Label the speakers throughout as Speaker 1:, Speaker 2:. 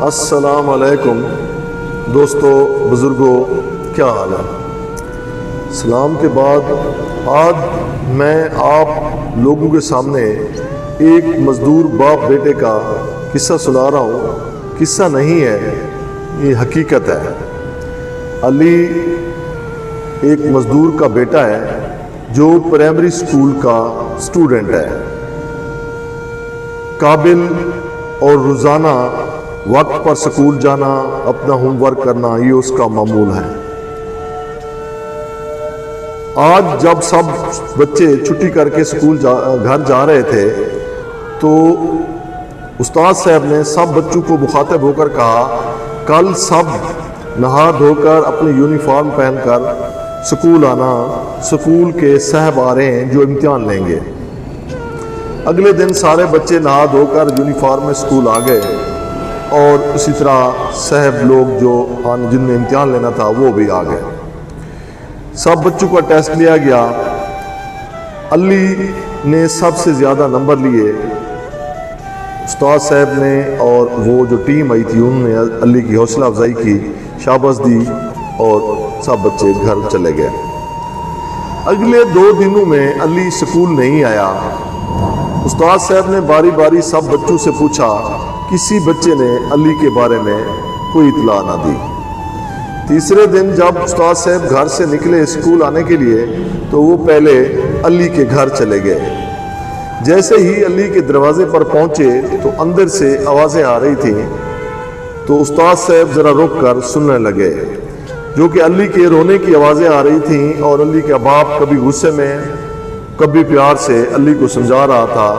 Speaker 1: السلام علیکم دوستو، بزرگوں، کیا حال ہے؟ سلام کے بعد آج میں آپ لوگوں کے سامنے ایک مزدور باپ بیٹے کا قصہ سنا رہا ہوں۔ قصہ نہیں ہے، یہ حقیقت ہے۔ علی ایک مزدور کا بیٹا ہے جو پرائمری اسکول کا اسٹوڈنٹ ہے، قابل اور روزانہ وقت پر سکول جانا، اپنا ہوم ورک کرنا، یہ اس کا معمول ہے۔ آج جب سب بچے چھٹی کر کے گھر جا رہے تھے تو استاد صاحب نے سب بچوں کو مخاطب ہو کر کہا، کل سب نہا دھو کر اپنی یونیفارم پہن کر سکول آنا، سکول کے صاحب آ رہے ہیں جو امتحان لیں گے۔ اگلے دن سارے بچے نہا دھو کر یونیفارم میں سکول آ گئے اور اسی طرح صاحب لوگ جو جن نے امتحان لینا تھا وہ بھی آ گئے۔ سب بچوں کا ٹیسٹ لیا گیا۔ علی نے سب سے زیادہ نمبر لیے۔ استاد صاحب نے اور وہ جو ٹیم آئی تھی انہوں نے علی کی حوصلہ افزائی کی، شاباش دی، اور سب بچے گھر چلے گئے۔ اگلے 2 دنوں میں علی سکول نہیں آیا۔ استاد صاحب نے باری باری سب بچوں سے پوچھا، کسی بچے نے علی کے بارے میں کوئی اطلاع نہ دی۔ تیسرے دن جب استاد صاحب گھر سے نکلے اسکول آنے کے لیے تو وہ پہلے علی کے گھر چلے گئے۔ جیسے ہی علی کے دروازے پر پہنچے تو اندر سے آوازیں آ رہی تھیں، تو استاد صاحب ذرا رک کر سننے لگے، جو کہ علی کے رونے کی آوازیں آ رہی تھیں، اور علی کا باپ کبھی غصے میں کبھی پیار سے علی کو سمجھا رہا تھا،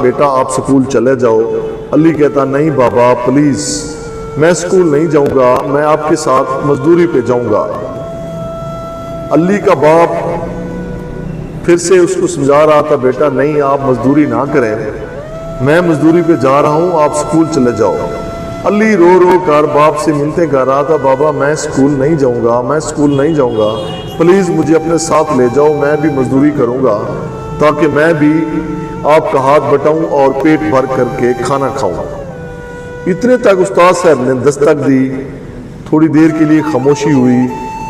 Speaker 1: بیٹا آپ سکول چلے جاؤ۔ علی کہتا، نہیں بابا پلیز، میں سکول نہیں جاؤں گا، میں آپ کے ساتھ مزدوری پہ جاؤں گا۔ علی کا باپ پھر سے اس کو سمجھا رہا تھا، بیٹا نہیں، آپ مزدوری نہ کریں، میں مزدوری پہ جا رہا ہوں، آپ سکول چلے جاؤ۔ علی رو رو کر باپ سے منتیں کر رہا تھا، بابا میں سکول نہیں جاؤں گا، میں سکول نہیں جاؤں گا، پلیز مجھے اپنے ساتھ لے جاؤ، میں بھی مزدوری کروں گا تاکہ میں بھی آپ کا ہاتھ بٹاؤں اور پیٹ بھر کر کے کھانا کھاؤں۔ اتنے تک استاد صاحب نے دستک دی۔ تھوڑی دیر کے لیے خاموشی ہوئی،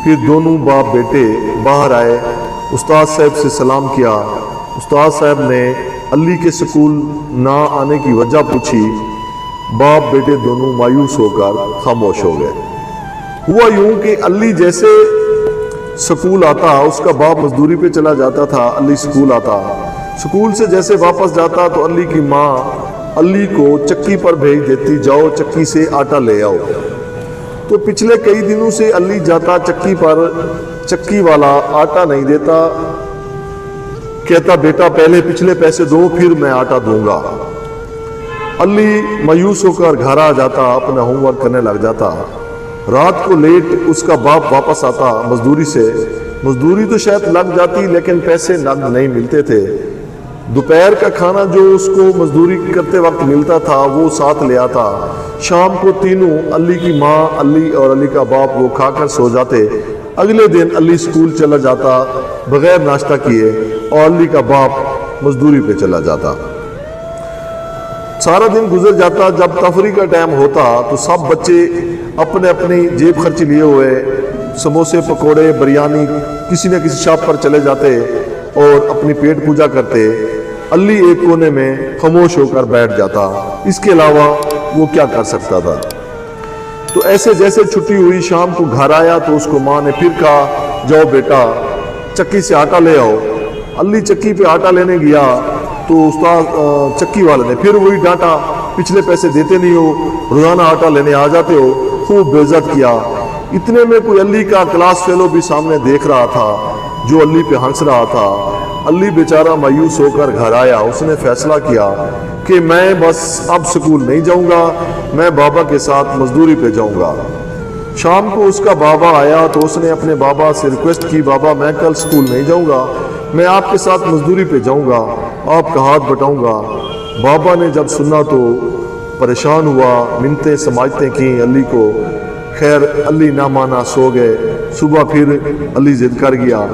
Speaker 1: پھر دونوں باپ بیٹے باہر آئے، استاد صاحب سے سلام کیا۔ استاد صاحب نے علی کے سکول نہ آنے کی وجہ پوچھی۔ باپ بیٹے دونوں مایوس ہو کر خاموش ہو گئے۔ ہوا یوں کہ علی جیسے سکول آتا، اس کا باپ مزدوری پہ چلا جاتا تھا، علی سکول آتا، سکول سے جیسے واپس جاتا تو علی کی ماں علی کو چکی پر بھیج دیتی، جاؤ چکی سے آٹا لے آؤ۔ تو پچھلے کئی دنوں سے علی جاتا چکی پر، چکی والا آٹا نہیں دیتا، کہتا بیٹا پہلے پچھلے پیسے دو پھر میں آٹا دوں گا۔ علی مایوس ہو کر گھر آ جاتا، اپنا ہوم ورک کرنے لگ جاتا۔ رات کو لیٹ اس کا باپ واپس آتا مزدوری سے، مزدوری تو شاید لگ جاتی لیکن پیسے نقد نہیں ملتے تھے۔ دوپہر کا کھانا جو اس کو مزدوری کرتے وقت ملتا تھا وہ ساتھ لے آتا۔ شام کو تینوں، علی کی ماں، علی اور علی کا باپ، وہ کھا کر سو جاتے۔ اگلے دن علی سکول چلا جاتا بغیر ناشتہ کیے، اور علی کا باپ مزدوری پہ چلا جاتا۔ سارا دن گزر جاتا۔ جب تفریح کا ٹائم ہوتا تو سب بچے اپنے اپنی جیب خرچی لیے ہوئے سموسے، پکوڑے، بریانی کسی نہ کسی شاپ پر چلے جاتے اور اپنی پیٹ پوجا کرتے۔ علی ایک کونے میں خاموش ہو کر بیٹھ جاتا، اس کے علاوہ وہ کیا کر سکتا تھا؟ تو ایسے جیسے چھٹی ہوئی، شام کو گھر آیا تو اس کو ماں نے پھر کہا، جاؤ بیٹا چکی سے آٹا لے آؤ۔ علی چکی پہ آٹا لینے گیا تو استاد چکی والے نے پھر وہی ڈانٹا، پچھلے پیسے دیتے نہیں ہو، روزانہ آٹا لینے آ جاتے ہو، خوب بے عزت کیا۔ اتنے میں کوئی علی کا کلاس فیلو بھی سامنے دیکھ رہا تھا جو علی پہ ہنس رہا تھا۔ علی بیچارہ مایوس ہو کر گھر آیا۔ اس نے فیصلہ کیا کہ میں بس اب سکول نہیں جاؤں گا، میں بابا کے ساتھ مزدوری پہ جاؤں گا۔ شام کو اس کا بابا آیا تو اس نے اپنے بابا سے ریکویسٹ کی، بابا میں کل سکول نہیں جاؤں گا، میں آپ کے ساتھ مزدوری پہ جاؤں گا، آپ کا ہاتھ بٹاؤں گا۔ بابا نے جب سنا تو پریشان ہوا، منتیں سماجتیں کیں علی کو۔ خیر علی نہ مانا، سو گئے۔ صبح پھر علی ضد کر گیا۔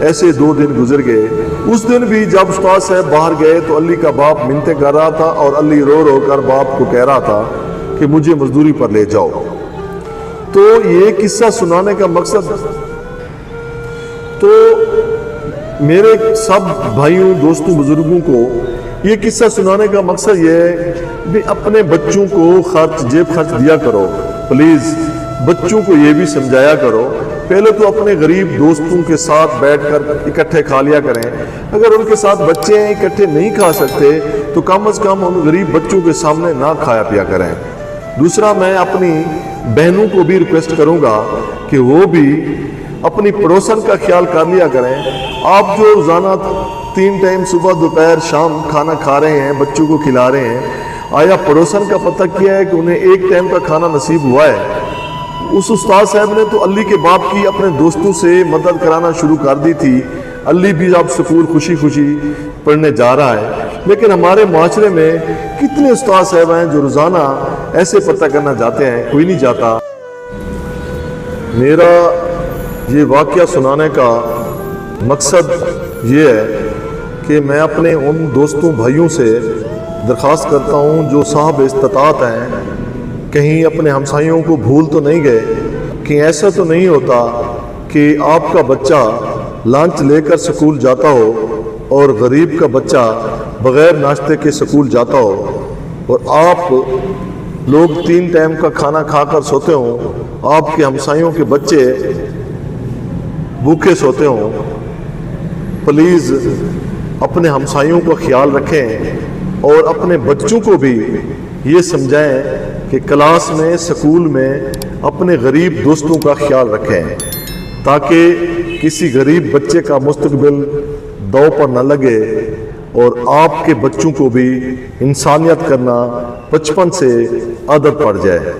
Speaker 1: ایسے 2 دن گزر گئے۔ اس دن بھی جب استاد صاحب باہر گئے تو علی کا باپ منتیں کر رہا تھا اور علی رو رو کر باپ کو کہہ رہا تھا کہ مجھے مزدوری پر لے جاؤ۔ تو یہ قصہ سنانے کا مقصد، تو میرے سب بھائیوں دوستوں بزرگوں کو یہ قصہ سنانے کا مقصد یہ ہے کہ اپنے بچوں کو جیب خرچ دیا کرو، پلیز بچوں کو یہ بھی سمجھایا کرو۔ پہلے تو اپنے غریب دوستوں کے ساتھ بیٹھ کر اکٹھے کھا لیا کریں، اگر ان کے ساتھ بچے ہیں اکٹھے نہیں کھا سکتے تو کم از کم ان غریب بچوں کے سامنے نہ کھایا پیا کریں۔ دوسرا، میں اپنی بہنوں کو بھی ریکویسٹ کروں گا کہ وہ بھی اپنی پڑوسن کا خیال کر لیا کریں۔ آپ جو روزانہ 3 ٹائم صبح دوپہر شام کھانا کھا رہے ہیں، بچوں کو کھلا رہے ہیں، آیا پڑوسن کا پتہ کیا ہے کہ انہیں 1 ٹائم کا کھانا نصیب ہوا ہے؟ اس استاد صاحب نے تو علی کے باپ کی اپنے دوستوں سے مدد کرانا شروع کر دی تھی، علی بھی اب سکول خوشی خوشی پڑھنے جا رہا ہے، لیکن ہمارے معاشرے میں کتنے استاد صاحب ہیں جو روزانہ ایسے پتہ کرنا جاتے ہیں؟ کوئی نہیں جاتا۔ میرا یہ واقعہ سنانے کا مقصد یہ ہے کہ میں اپنے ان دوستوں بھائیوں سے درخواست کرتا ہوں جو صاحب استطاعت ہیں، کہیں اپنے ہمسائیوں کو بھول تو نہیں گئے، کہ ایسا تو نہیں ہوتا کہ آپ کا بچہ لنچ لے کر سکول جاتا ہو اور غریب کا بچہ بغیر ناشتے کے سکول جاتا ہو، اور آپ لوگ 3 ٹائم کا کھانا کھا کر سوتے ہوں، آپ کے ہمسائیوں کے بچے بھوکے سوتے ہوں۔ پلیز اپنے ہمسائیوں کا خیال رکھیں اور اپنے بچوں کو بھی یہ سمجھائیں کہ کلاس میں سکول میں اپنے غریب دوستوں کا خیال رکھیں، تاکہ کسی غریب بچے کا مستقبل داؤ پر نہ لگے اور آپ کے بچوں کو بھی انسانیت کرنا بچپن سے عادت پڑ جائے۔